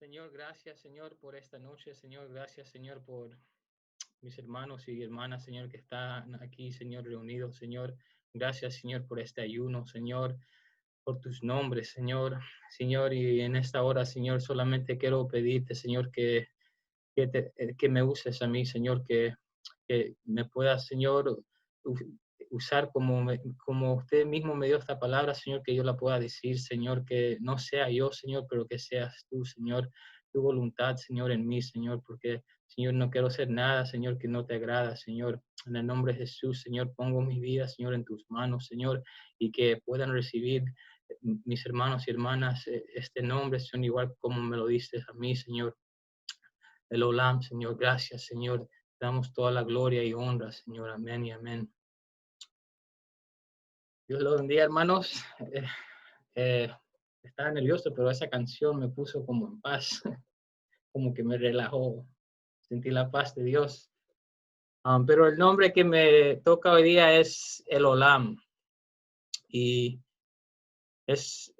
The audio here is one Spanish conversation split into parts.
Señor, gracias, Señor, por esta noche. Señor, gracias, Señor, por mis hermanos y hermanas, Señor, que están aquí, Señor, reunidos. Señor, gracias, Señor, por este ayuno, Señor, por tus nombres, Señor. Señor, y en esta hora, Señor, solamente quiero pedirte, Señor, que me uses a mí, Señor, que me puedas, Señor, usar como usted mismo me dio esta palabra, Señor, que yo la pueda decir, Señor, que no sea yo, Señor, pero que seas tú, Señor, tu voluntad, Señor, en mí, Señor, porque, Señor, no quiero hacer nada, Señor, que no te agrada, Señor. En el nombre de Jesús, Señor, pongo mi vida, Señor, en tus manos, Señor, y que puedan recibir mis hermanos y hermanas este nombre, Señor, igual como me lo diste a mí, Señor. El Olam, Señor, gracias, Señor. Damos toda la gloria y honra, Señor. Amén y amén. Dios los bendiga, hermanos. Eh, Estaba nervioso, pero esa canción me puso como en paz, como que me relajó. Sentí la paz de Dios. Pero el nombre que me toca hoy día es el Olam. Y es,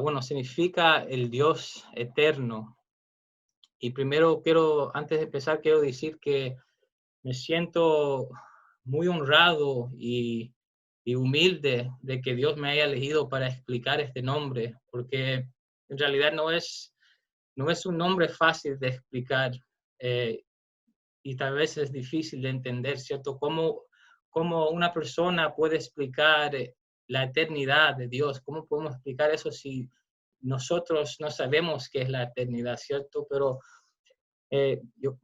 bueno, significa el Dios eterno. Y primero antes de empezar, quiero decir que me siento muy honrado y humilde de que Dios me haya elegido para explicar este nombre, porque en realidad no es un nombre fácil de explicar eh, y tal vez es difícil de entender, ¿cierto? ¿Cómo una persona puede explicar la eternidad de Dios? ¿Cómo podemos explicar eso si nosotros no sabemos qué es la eternidad, ¿cierto? Pero yo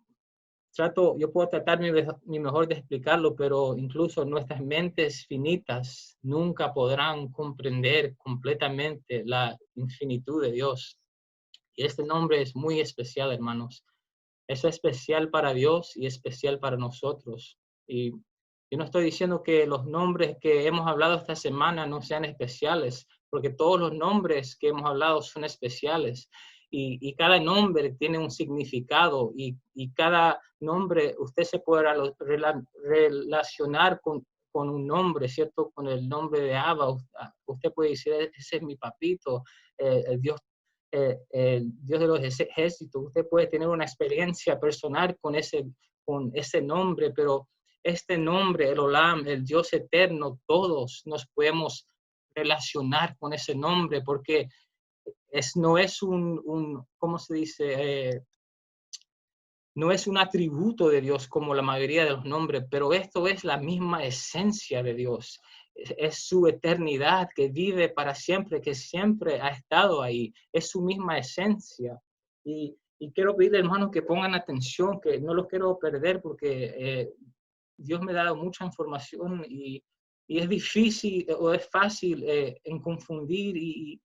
yo puedo tratar mi mejor de explicarlo, pero incluso nuestras mentes finitas nunca podrán comprender completamente la infinitud de Dios. Y este nombre es muy especial, hermanos. Es especial para Dios y especial para nosotros. Y yo no estoy diciendo que los nombres que hemos hablado esta semana no sean especiales, porque todos los nombres que hemos hablado son especiales. Y cada nombre tiene un significado y cada nombre usted se puede relacionar con un nombre, ¿cierto? Con el nombre de Abba. Usted puede decir, ese es mi papito, el el Dios de los ejércitos. Usted puede tener una experiencia personal con ese nombre, pero este nombre, el Olam, el Dios eterno, todos nos podemos relacionar con ese nombre porque no es ¿cómo se dice? No es un atributo de Dios como la mayoría de los nombres, pero esto es la misma esencia de Dios. Es su eternidad que vive para siempre, que siempre ha estado ahí. Es su misma esencia. Y quiero pedirle, hermanos, que pongan atención, que no los quiero perder porque Dios me ha dado mucha información y es difícil o es fácil en confundir y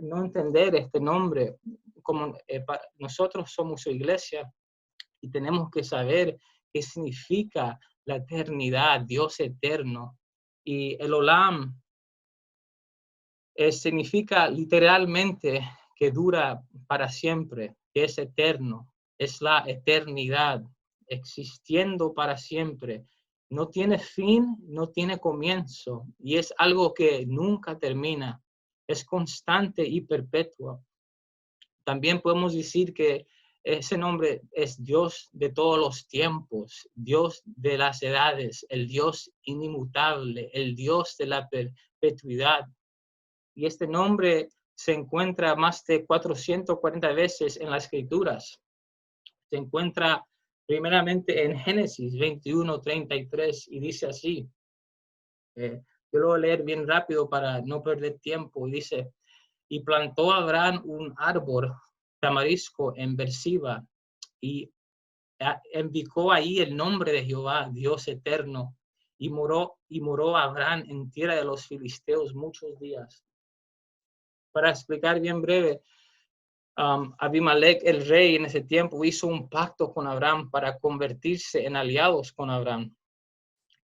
no entender este nombre. Como nosotros somos su iglesia, y tenemos que saber qué significa la eternidad, Dios eterno. Y el Olam significa literalmente que dura para siempre, que es eterno, es la eternidad, existiendo para siempre. No tiene fin, no tiene comienzo y es algo que nunca termina, es constante y perpetuo. También podemos decir que ese nombre es Dios de todos los tiempos, Dios de las edades, el Dios inimutable, el Dios de la perpetuidad. Y este nombre se encuentra más de 440 veces en las Escrituras. Se encuentra primeramente en Génesis 21:33 y dice así. Yo lo voy a leer bien rápido para no perder tiempo. Y dice, y plantó Abraham un árbol tamarisco en Berseba y invocó ahí el nombre de Jehová, Dios eterno, y moró Abraham en tierra de los filisteos muchos días. Para explicar bien breve, Abimelech, el rey en ese tiempo, hizo un pacto con Abraham para convertirse en aliados con Abraham,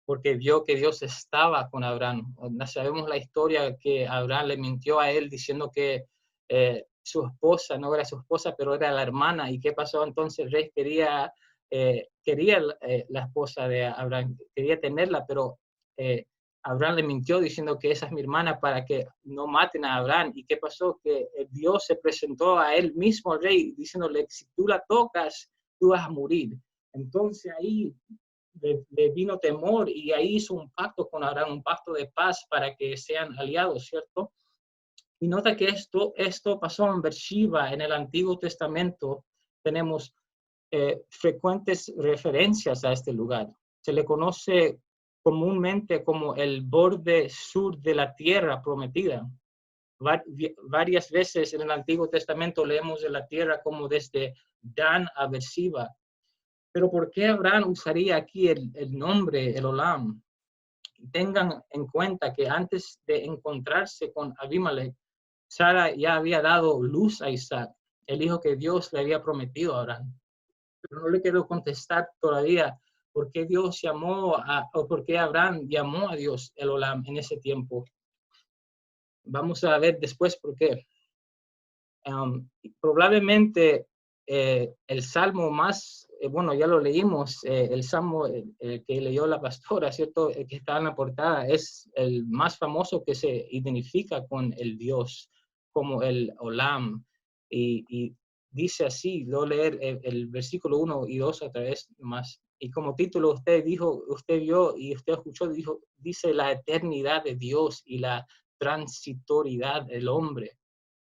porque vio que Dios estaba con Abraham. Sabemos la historia que Abraham le mintió a él diciendo que su esposa no era su esposa, pero era la hermana. ¿Y qué pasó? Entonces el rey quería la esposa de Abraham, quería tenerla, pero Abraham le mintió diciendo que esa es mi hermana para que no maten a Abraham. ¿Y qué pasó? Que Dios se presentó a él mismo, al rey, diciéndole, si tú la tocas, tú vas a morir. Entonces ahí le vino temor y ahí hizo un pacto con Abraham, un pacto de paz para que sean aliados, ¿cierto? Y nota que esto pasó en Beersheba, en el Antiguo Testamento. Tenemos frecuentes referencias a este lugar. Se le conoce comúnmente como el borde sur de la tierra prometida. Varias veces en el Antiguo Testamento leemos de la tierra como desde Dan a Beersheba. Pero ¿por qué Abraham usaría aquí el nombre, el Olam? Tengan en cuenta que antes de encontrarse con Abimelech, Sara ya había dado luz a Isaac, el hijo que Dios le había prometido a Abraham. Pero no le quiero contestar todavía por qué Dios o por qué Abraham llamó a Dios el Olam en ese tiempo. Vamos a ver después por qué. Probablemente el salmo más, bueno, ya lo leímos, el salmo que leyó la pastora, ¿cierto? El que está en la portada, es el más famoso que se identifica con el Dios, como el Olam. Y dice así, voy a leer el versículo 1 y 2 otra vez más. Y como título usted vio y usted escuchó, dice la eternidad de Dios y la transitoriedad del hombre.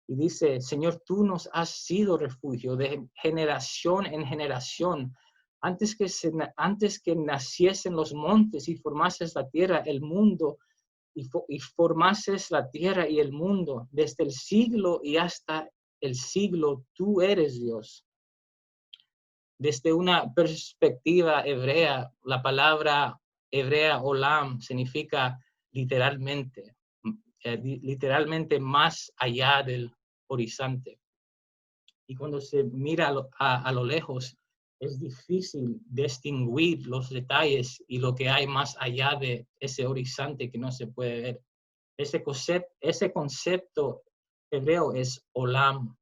Y dice, Señor, tú nos has sido refugio de generación en generación. Antes que naciesen los montes y formases la tierra, el mundo, y formases la tierra y el mundo, desde el siglo y hasta el siglo, tú eres Dios. Desde una perspectiva hebrea, la palabra hebrea olam significa literalmente más allá del horizonte. Y cuando se mira a lo lejos, es difícil distinguir los detalles y lo que hay más allá de ese horizonte que no se puede ver. Ese concepto hebreo es olam.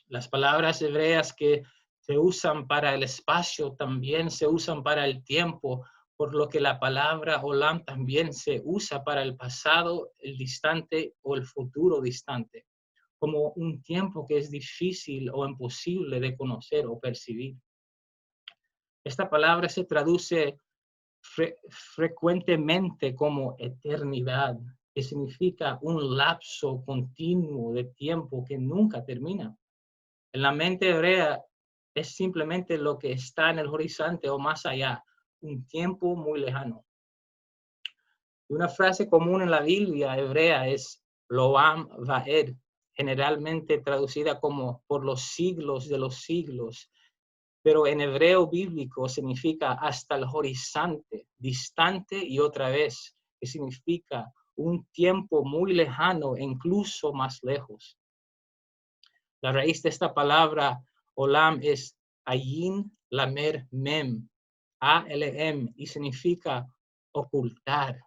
Las palabras hebreas que se usan para el espacio también se usan para el tiempo, por lo que la palabra olam también se usa para el pasado, el distante o el futuro distante, como un tiempo que es difícil o imposible de conocer o percibir. Esta palabra se traduce frecuentemente como eternidad, que significa un lapso continuo de tiempo que nunca termina. En la mente hebrea es simplemente lo que está en el horizonte o más allá, un tiempo muy lejano. Una frase común en la Biblia hebrea es Loam Vaed, generalmente traducida como por los siglos de los siglos, pero en hebreo bíblico significa hasta el horizonte, distante y otra vez, que significa un tiempo muy lejano e incluso más lejos. La raíz de esta palabra olam es ayin lamer mem, A-L-M, y significa ocultar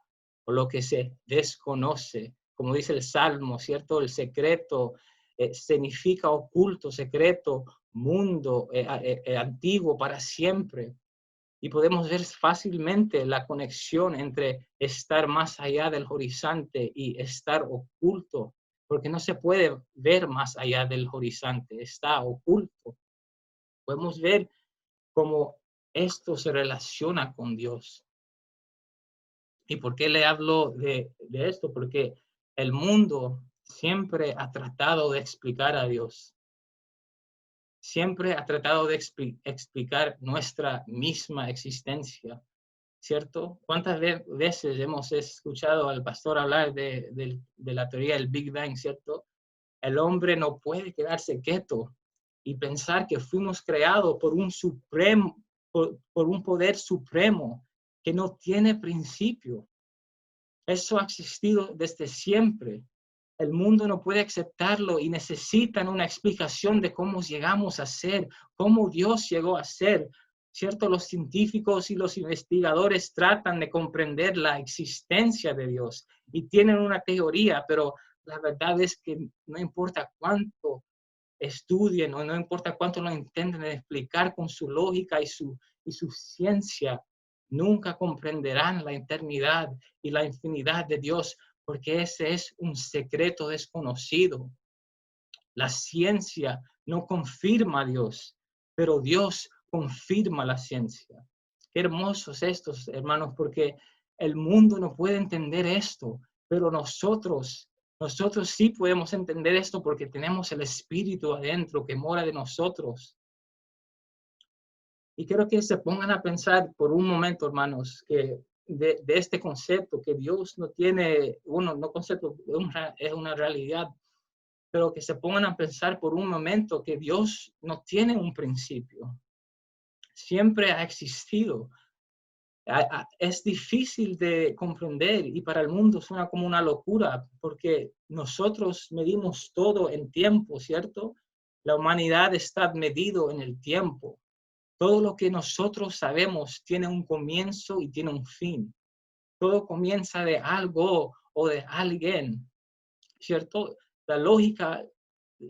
o lo que se desconoce. Como dice el Salmo, ¿cierto? El secreto significa oculto, secreto, mundo, antiguo para siempre. Y podemos ver fácilmente la conexión entre estar más allá del horizonte y estar oculto, porque no se puede ver más allá del horizonte, está oculto. Podemos ver cómo esto se relaciona con Dios. ¿Y por qué le hablo de esto? Porque el mundo siempre ha tratado de explicar a Dios. Siempre ha tratado de explicar nuestra misma existencia, ¿cierto? ¿Cuántas veces hemos escuchado al pastor hablar de la teoría del Big Bang, ¿cierto? El hombre no puede quedarse quieto y pensar que fuimos creados por un supremo, por un poder supremo que no tiene principio. Eso ha existido desde siempre. El mundo no puede aceptarlo y necesitan una explicación de cómo llegamos a ser, cómo Dios llegó a ser. ¿Cierto? Los científicos y los investigadores tratan de comprender la existencia de Dios y tienen una teoría, pero la verdad es que no importa cuánto estudien o no importa cuánto lo intenten explicar con su lógica y su ciencia, nunca comprenderán la eternidad y la infinidad de Dios, porque ese es un secreto desconocido. La ciencia no confirma a Dios, pero Dios confirma la ciencia. Qué hermosos estos, hermanos, porque el mundo no puede entender esto, pero nosotros sí podemos entender esto porque tenemos el Espíritu adentro que mora de nosotros. Y quiero que se pongan a pensar por un momento, hermanos, que de este concepto, que Dios no tiene, no concepto, es una realidad, pero que se pongan a pensar por un momento que Dios no tiene un principio. Siempre ha existido. Es difícil de comprender y para el mundo suena como una locura porque nosotros medimos todo en tiempo, ¿cierto? La humanidad está medido en el tiempo. Todo lo que nosotros sabemos tiene un comienzo y tiene un fin. Todo comienza de algo o de alguien, ¿cierto? La lógica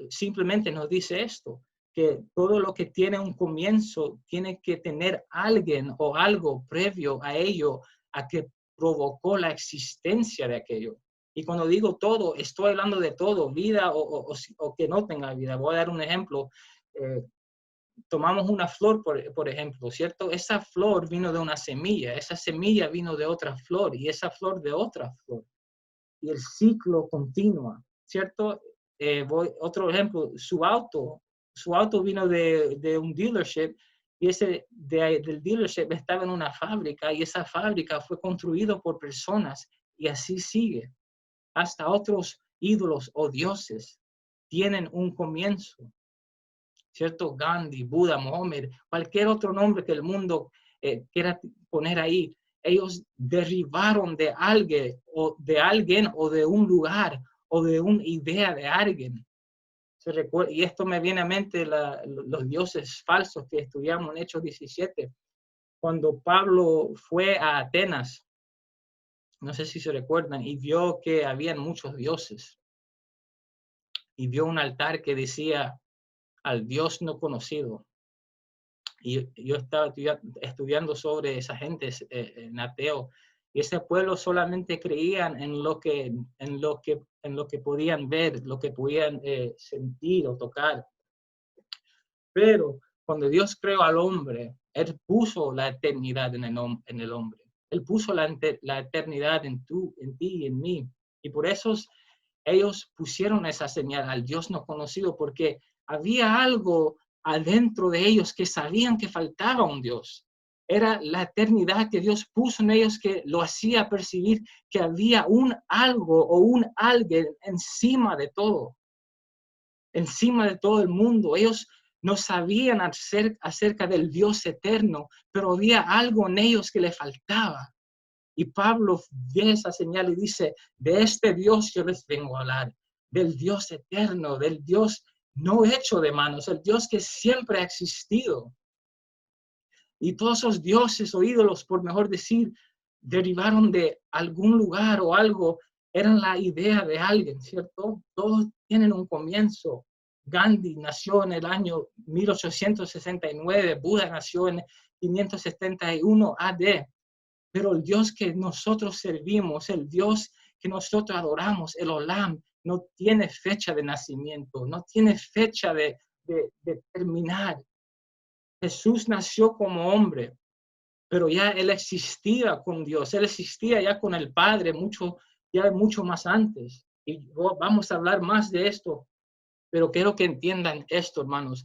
simplemente nos dice esto, que todo lo que tiene un comienzo tiene que tener alguien o algo previo a ello, a que provocó la existencia de aquello. Y cuando digo todo, estoy hablando de todo, vida o que no tenga vida. Voy a dar un ejemplo. Tomamos una flor, por ejemplo, ¿cierto? Esa flor vino de una semilla, esa semilla vino de otra flor y esa flor de otra flor. Y el ciclo continúa, ¿cierto? Otro ejemplo, su auto vino de un dealership y del dealership estaba en una fábrica y esa fábrica fue construida por personas y así sigue. Hasta otros ídolos o dioses tienen un comienzo, ¿cierto? Gandhi, Buda, Mohammed, cualquier otro nombre que el mundo quiera poner ahí, ellos derribaron de alguien o de un lugar o de una idea de alguien. Y esto me viene a mente los dioses falsos que estudiamos en Hechos 17. Cuando Pablo fue a Atenas, no sé si se recuerdan, y vio que habían muchos dioses. Y vio un altar que decía al Dios no conocido. Y yo estaba estudiando sobre esa gente en ateo, y ese pueblo solamente creían en lo que podían ver, lo que podían sentir o tocar. Pero cuando Dios creó al hombre, Él puso la eternidad en el hombre. Él puso la eternidad en ti y en mí. Y por eso ellos pusieron esa señal al Dios no conocido, porque había algo adentro de ellos que sabían que faltaba un Dios. Era la eternidad que Dios puso en ellos que lo hacía percibir que había un algo o un alguien encima de todo el mundo. Ellos no sabían acerca del Dios eterno, pero había algo en ellos que le faltaba. Y Pablo ve esa señal y dice, de este Dios yo les vengo a hablar, del Dios eterno, del Dios no hecho de manos, el Dios que siempre ha existido. Y todos esos dioses o ídolos, por mejor decir, derivaron de algún lugar o algo, eran la idea de alguien, ¿cierto? Todos tienen un comienzo. Gandhi nació en el año 1869, Buda nació en 571 AD, pero el Dios que nosotros servimos, el Dios que nosotros adoramos, el Olam, no tiene fecha de nacimiento, no tiene fecha de terminar. Jesús nació como hombre, pero ya él existía con Dios, él existía ya con el Padre mucho más antes. Y vamos a hablar más de esto, pero quiero que entiendan esto, hermanos,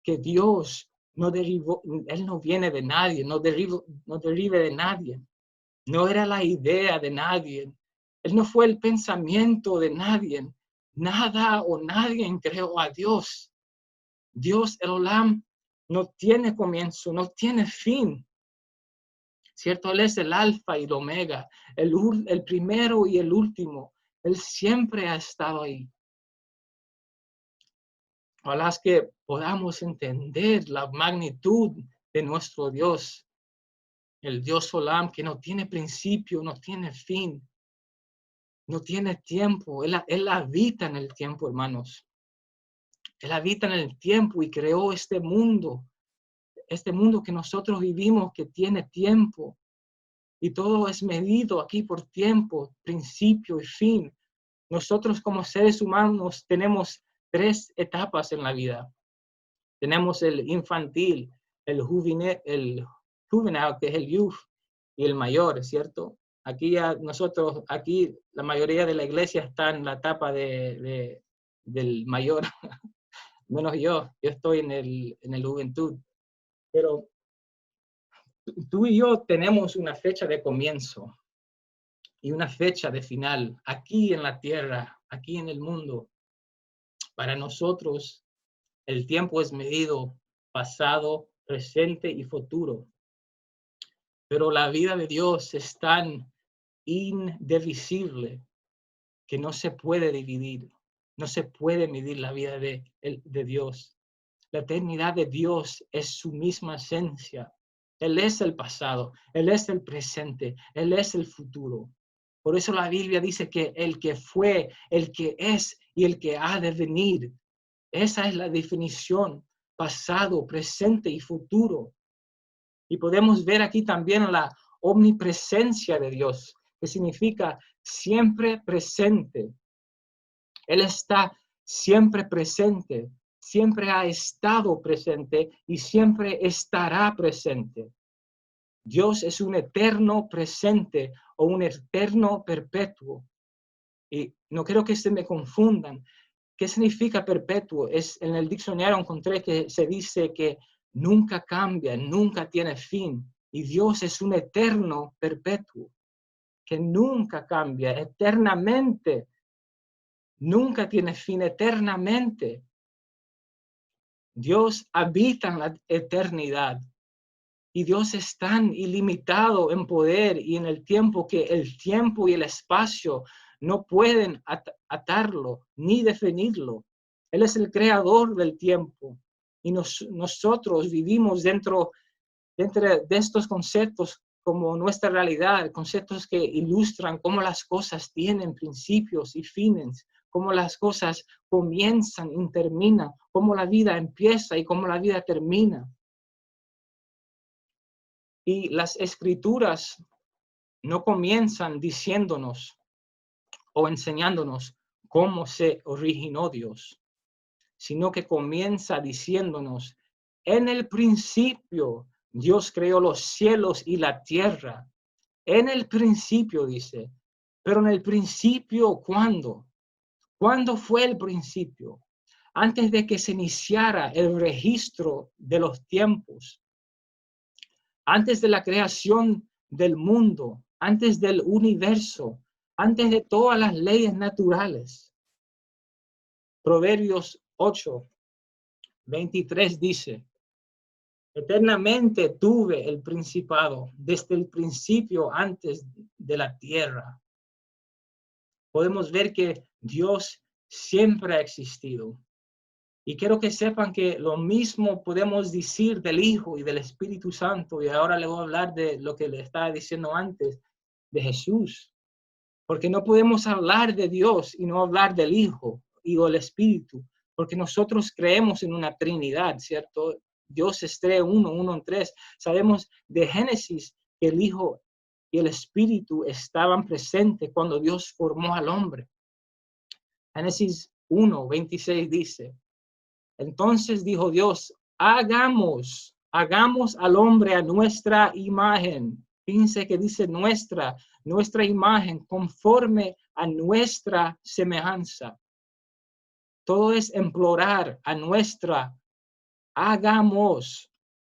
que Dios no derivó, él no viene de nadie, no derive de nadie. No era la idea de nadie. Él no fue el pensamiento de nadie. Nada o nadie creó a Dios. Dios, el Olam, no tiene comienzo, no tiene fin. ¿Cierto? Él es el alfa y el omega, el primero y el último. Él siempre ha estado ahí. Ojalá es que podamos entender la magnitud de nuestro Dios. El Dios Olam que no tiene principio, no tiene fin. No tiene tiempo. Él habita en el tiempo, hermanos. Él habita en el tiempo y creó este mundo que nosotros vivimos, que tiene tiempo. Y todo es medido aquí por tiempo, principio y fin. Nosotros como seres humanos tenemos 3 etapas en la vida. Tenemos el infantil, el juvenil, que es el youth, y el mayor, ¿cierto? Aquí aquí la mayoría de la iglesia está en la etapa del mayor, menos yo estoy en el juventud. Pero tú y yo tenemos una fecha de comienzo y una fecha de final aquí en la tierra, aquí en el mundo. Para nosotros, el tiempo es medido pasado, presente y futuro. Pero la vida de Dios es tan indivisible que no se puede dividir, no se puede medir la vida de Dios. La eternidad de Dios es su misma esencia. Él es el pasado, Él es el presente, Él es el futuro. Por eso la Biblia dice que el que fue, el que es y el que ha de venir. Esa es la definición, pasado, presente y futuro. Y podemos ver aquí también la omnipresencia de Dios, que significa siempre presente. Él está siempre presente, siempre ha estado presente y siempre estará presente. Dios es un eterno presente o un eterno perpetuo. Y no quiero que se me confundan. ¿Qué significa perpetuo? En el diccionario encontré que se dice que nunca cambia, nunca tiene fin. Y Dios es un eterno perpetuo, que nunca cambia, eternamente, nunca tiene fin, eternamente. Dios habita en la eternidad y Dios es tan ilimitado en poder y en el tiempo que el tiempo y el espacio no pueden atarlo ni definirlo. Él es el creador del tiempo y nosotros vivimos dentro de estos conceptos como nuestra realidad, conceptos que ilustran cómo las cosas tienen principios y fines, cómo las cosas comienzan y terminan, cómo la vida empieza y cómo la vida termina. Y las escrituras no comienzan diciéndonos o enseñándonos cómo se originó Dios, sino que comienza diciéndonos, en el principio Dios creó los cielos y la tierra. En el principio dice, pero en el principio, ¿cuándo? ¿Cuándo fue el principio? Antes de que se iniciara el registro de los tiempos, antes de la creación del mundo, antes del universo, antes de todas las leyes naturales. Proverbios 8:23 dice, eternamente tuve el principado, desde el principio antes de la tierra. Podemos ver que Dios siempre ha existido. Y quiero que sepan que lo mismo podemos decir del Hijo y del Espíritu Santo. Y ahora le voy a hablar de lo que le estaba diciendo antes, de Jesús. Porque no podemos hablar de Dios y no hablar del Hijo y del Espíritu. Porque nosotros creemos en una Trinidad, ¿cierto? Dios es 3, uno en 3. Sabemos de Génesis que el Hijo y el Espíritu estaban presentes cuando Dios formó al hombre. Génesis 1:26 dice, entonces dijo Dios, hagamos al hombre a nuestra imagen. Fíjense que dice nuestra imagen, conforme a nuestra semejanza. Todo es implorar a nuestra, hagamos.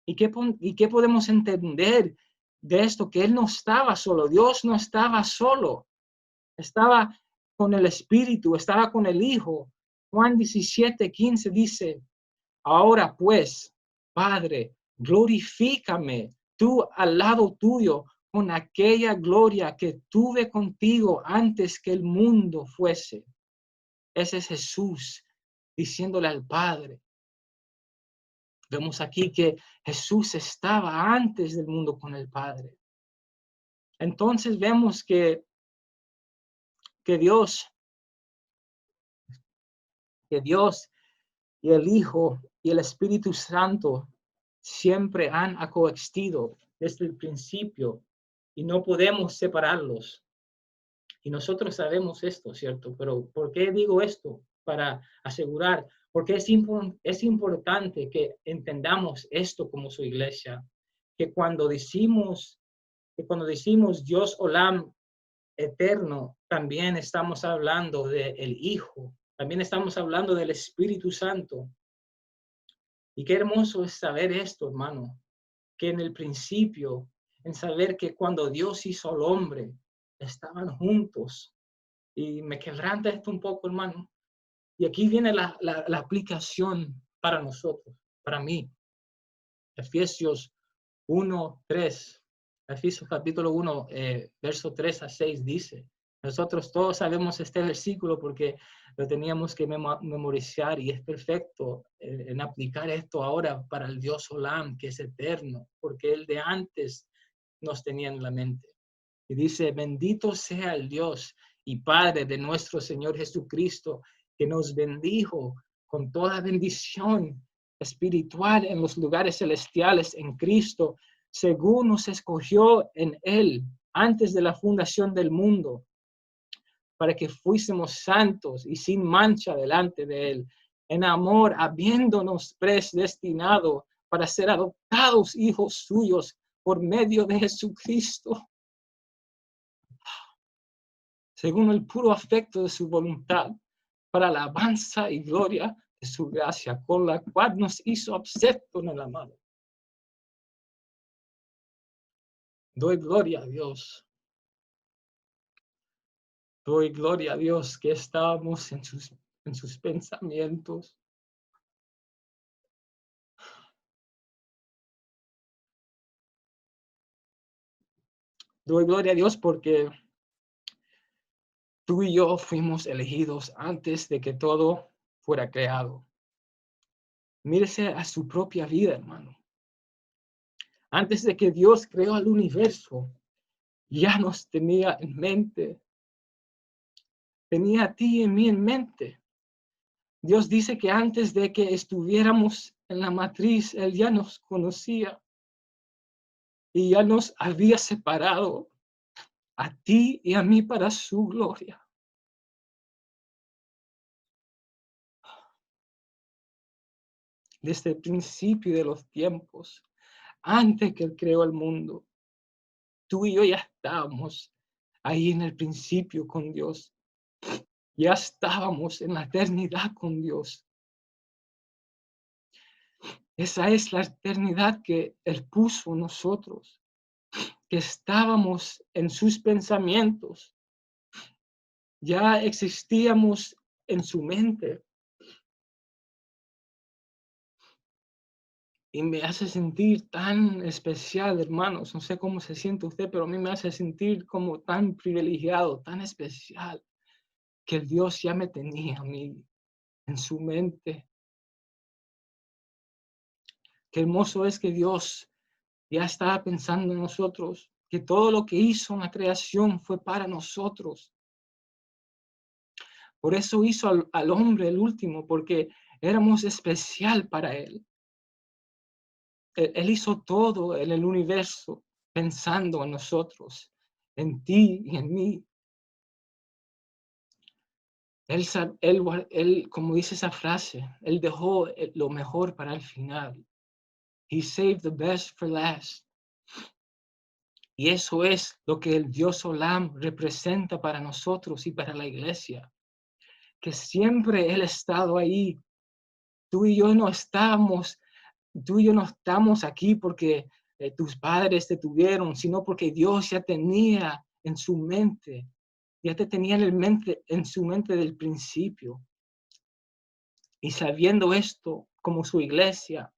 ¿Y qué podemos entender de esto? Que Él no estaba solo, Dios no estaba solo. Estaba con el Espíritu, estaba con el Hijo. Juan 17:15 dice, ahora pues, Padre, glorifícame tú al lado tuyo con aquella gloria que tuve contigo antes que el mundo fuese. Ese es Jesús diciéndole al Padre. Vemos aquí que Jesús estaba antes del mundo con el Padre. Entonces vemos que Dios y el Hijo y el Espíritu Santo siempre han coexistido desde el principio. y no podemos separarlos. Y nosotros sabemos esto, ¿cierto? Pero ¿por qué digo esto? Para asegurar, porque es importante que entendamos esto como su iglesia, que cuando decimos Dios Olam eterno, también estamos hablando del Hijo, también estamos hablando del Espíritu Santo. Y qué hermoso es saber esto, hermano, que en el principio, en saber que cuando Dios hizo al hombre, estaban juntos. Y me quebranta esto un poco, hermano. Y aquí viene la aplicación para nosotros, para mí. Efesios 1:3. Efesios capítulo 1, verso 3 a 6 dice, nosotros todos sabemos este versículo porque lo teníamos que memorizar y es perfecto en aplicar esto ahora para el Dios Olam, que es eterno, porque el de antes nos tenía en la mente. Y dice, bendito sea el Dios y Padre de nuestro Señor Jesucristo, que nos bendijo con toda bendición espiritual en los lugares celestiales en Cristo, según nos escogió en Él antes de la fundación del mundo, para que fuésemos santos y sin mancha delante de Él, en amor, habiéndonos predestinado para ser adoptados hijos suyos por medio de Jesucristo, según el puro afecto de su voluntad, para la alabanza y gloria de su gracia, con la cual nos hizo acepto en el amado. Doy gloria a Dios. Doy gloria a Dios que estábamos en sus pensamientos. Doy gloria a Dios porque tú y yo fuimos elegidos antes de que todo fuera creado. Mírese a su propia vida, hermano. Antes de que Dios creó el universo, ya nos tenía en mente. Tenía a ti y a mí en mente. Dios dice que antes de que estuviéramos en la matriz, Él ya nos conocía y ya nos había separado a ti y a mí para su gloria. Desde el principio de los tiempos, antes que Él creó el mundo, tú y yo ya estábamos ahí en el principio con Dios. Ya estábamos en la eternidad con Dios. Esa es la eternidad que Él puso en nosotros, que estábamos en sus pensamientos. Ya existíamos en su mente. Y me hace sentir tan especial, hermanos. No sé cómo se siente usted, pero a mí me hace sentir como tan privilegiado, tan especial, que el Dios ya me tenía a mí en su mente. Qué hermoso es que Dios ya estaba pensando en nosotros, que todo lo que hizo en la creación fue para nosotros. Por eso hizo al hombre el último, porque éramos especial para Él. Él hizo todo en el universo pensando en nosotros, en ti y en mí. Él, como dice esa frase, Él dejó lo mejor para el final. He saved the best for last. Y eso es lo que el Dios Olam representa para nosotros y para la iglesia. Que siempre Él ha estado ahí. Tú y yo no estamos aquí porque tus padres te tuvieron, sino porque Dios ya tenía en su mente, ya te tenía en su mente del principio. Y sabiendo esto, como su iglesia,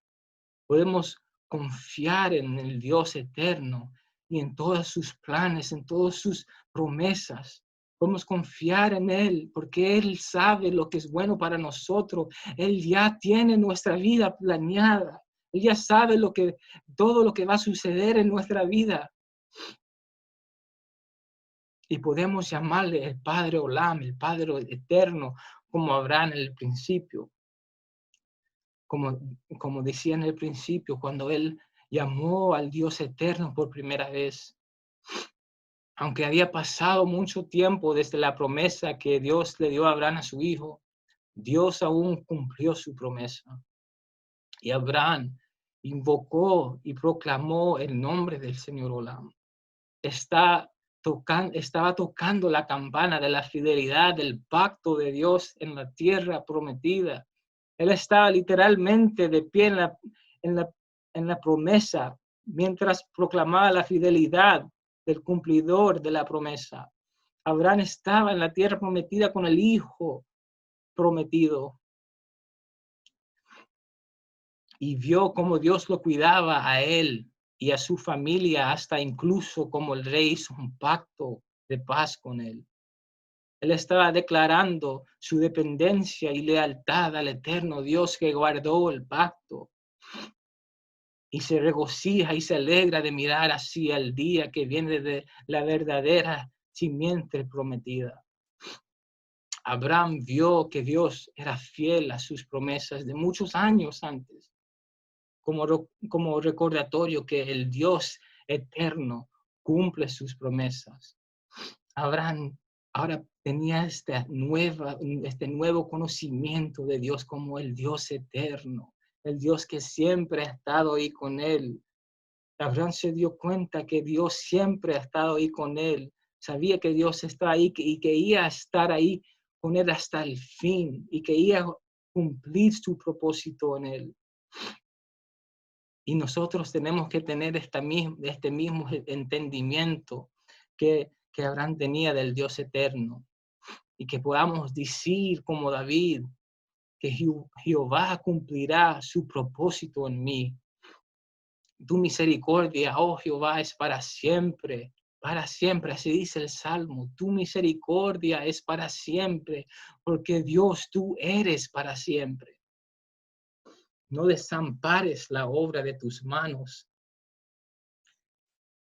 podemos confiar en el Dios eterno y en todos sus planes, en todas sus promesas. Podemos confiar en Él porque Él sabe lo que es bueno para nosotros. Él ya tiene nuestra vida planeada. Él ya sabe todo lo que va a suceder en nuestra vida. Y podemos llamarle el Padre Olam, el Padre eterno, como habrá en el principio. Como decía en el principio, cuando Él llamó al Dios eterno por primera vez. Aunque había pasado mucho tiempo desde la promesa que Dios le dio a Abraham a su hijo, Dios aún cumplió su promesa. Y Abraham invocó y proclamó el nombre del Señor Olam. Estaba tocando la campana de la fidelidad del pacto de Dios en la tierra prometida. Él estaba literalmente de pie en la promesa mientras proclamaba la fidelidad del cumplidor de la promesa. Abraham estaba en la tierra prometida con el hijo prometido y vio cómo Dios lo cuidaba a él y a su familia, hasta incluso como el rey hizo un pacto de paz con él. Él estaba declarando su dependencia y lealtad al eterno Dios que guardó el pacto. Y se regocija y se alegra de mirar así al día que viene de la verdadera simiente prometida. Abraham vio que Dios era fiel a sus promesas de muchos años antes, como recordatorio que el Dios eterno cumple sus promesas. Abraham ahora tenía este nuevo conocimiento de Dios como el Dios eterno, el Dios que siempre ha estado ahí con él. Abraham se dio cuenta que Dios siempre ha estado ahí con él. Sabía que Dios está ahí y que iba a estar ahí con él hasta el fin y que iba a cumplir su propósito en él. Y nosotros tenemos que tener este mismo entendimiento que Abraham tenía del Dios eterno. Y que podamos decir como David, que Jehová cumplirá su propósito en mí. Tu misericordia, oh Jehová, es para siempre, así dice el Salmo. Tu misericordia es para siempre, porque Dios, tú eres para siempre. No desampares la obra de tus manos.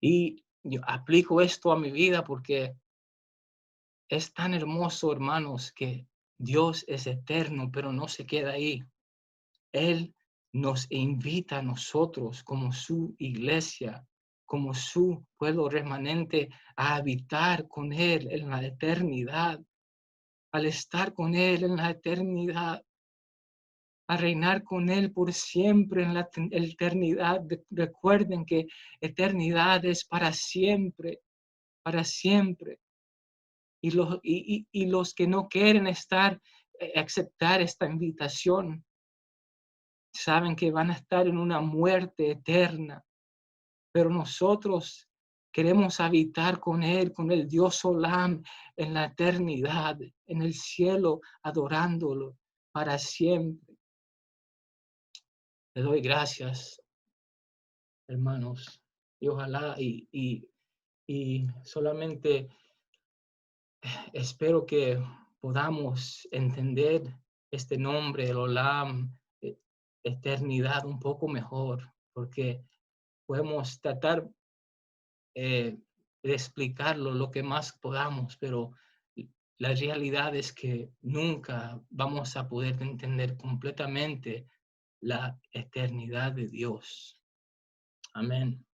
Y yo aplico esto a mi vida porque es tan hermoso, hermanos, que Dios es eterno, pero no se queda ahí. Él nos invita a nosotros como su iglesia, como su pueblo remanente, a habitar con Él en la eternidad. Al estar con Él en la eternidad, a reinar con Él por siempre en la eternidad. Recuerden que eternidad es para siempre, para siempre. Y los que no quieren aceptar esta invitación, saben que van a estar en una muerte eterna, pero nosotros queremos habitar con Él, con el Dios Olam, en la eternidad, en el cielo, adorándolo para siempre. Le doy gracias, hermanos, y ojalá y solamente espero que podamos entender este nombre, el Olam, eternidad, un poco mejor, porque podemos tratar de explicarlo lo que más podamos, pero la realidad es que nunca vamos a poder entender completamente la eternidad de Dios. Amén.